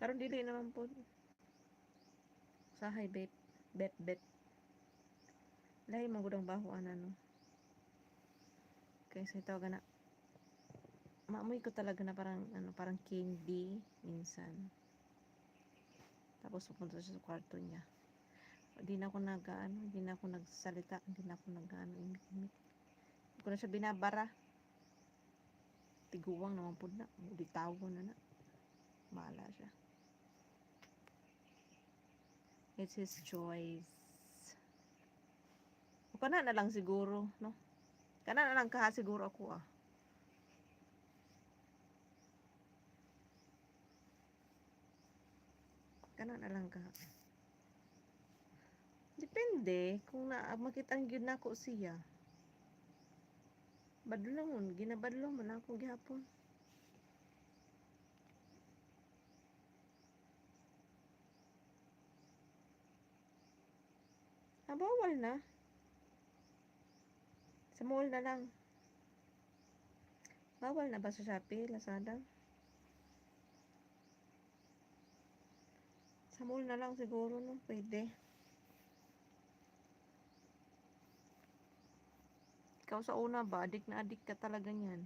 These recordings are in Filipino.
Karon dili naman po. Sahay bet. Lahi magudang baho ano. Kaya sa ito gana. Maamoy ko talaga na parang candy minsan. Tapos pupunta siya sa kwarto niya. Hindi na ako nagsalita, hindi na ako imik. Hindi ko na siya binabara. Tiguwang naman po na. Bitawo na. Bahala siya. It's his choice. O kana na lang siguro, no? Kana na lang kaha siguro ako Kana na lang kaha. Depende kung makita ang gyud nako siya. Badlongon, ginabadlong man ako gihapon. Bawal na. Sa mall na lang. Bawal na ba sa Shopee, Lazada? Sa mall na lang siguro, no? Pwede. Ikaw sa una ba? Adik na adik ka talaga niyan.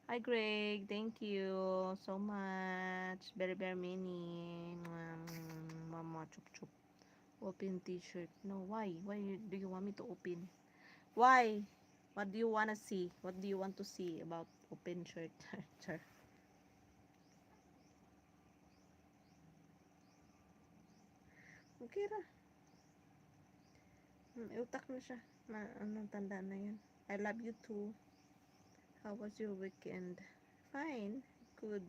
Hi Greg, thank you so much. Very many. Mama chup. Open t-shirt. No, why? Why do you want me to open? Why? What do you want to see? What do you want to see about open shirt? Okay ra. Utak na siya. Anong tanda na yan? I love you too. How was your weekend? Fine. Good.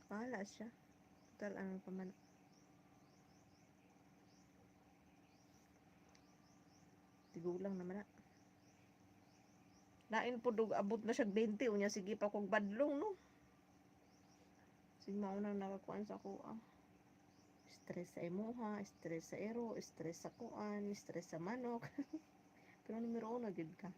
Bahala siya. Total ano pa man. Tigulang naman na. Lain po dug abot na siya 20 unya sige pa kog badlong no. Sige mauna nakakuan sa ako stress sa imuha, stress sa ero, stress sa kuan, stress sa manok. Pero numero 1 gid ka.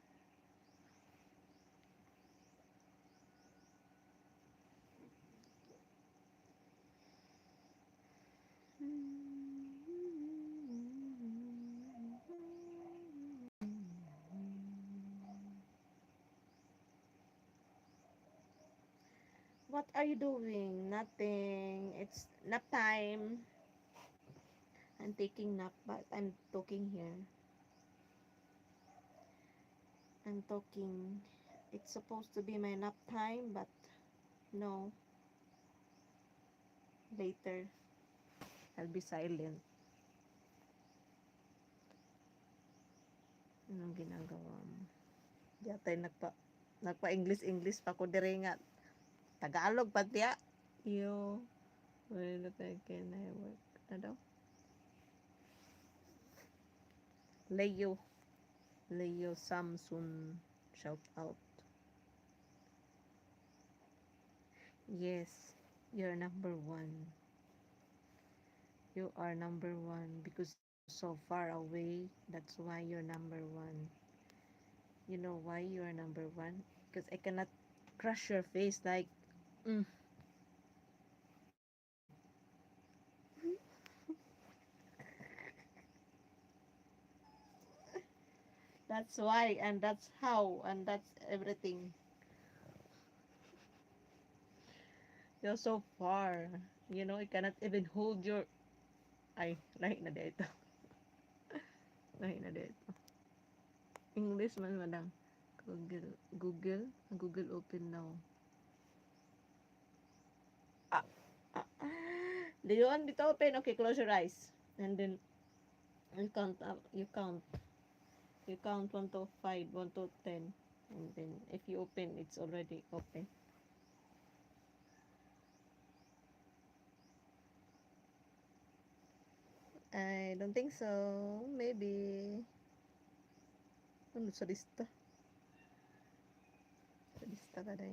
What are you doing? Nothing. It's nap time. I'm taking nap, but I'm talking here. I'm talking. It's supposed to be my nap time, but no. Later, I'll be silent. Anong ginagawa mo? Yatay nagpa-English pa ko dire nga. Tagalog pati Yo. Well, can I work? Ano daw? Leo Samsung. Shout out. Yes. You're number 1. You are number 1 because so far away. That's why you're number 1. You know why you are number 1? Because I cannot crush your face like That's why, and that's how, and that's everything. You're so far. You know, you cannot even hold your... Ay, lahi na dito. Lahi na dito. English man madang. Google open now. Do you want it to open? Okay, close your eyes. And then, you count up. You count 1 to 5, 1 to 10. And then, if you open, it's already open. I don't think so. Maybe. Ano sa lista? Sa lista ka dahil.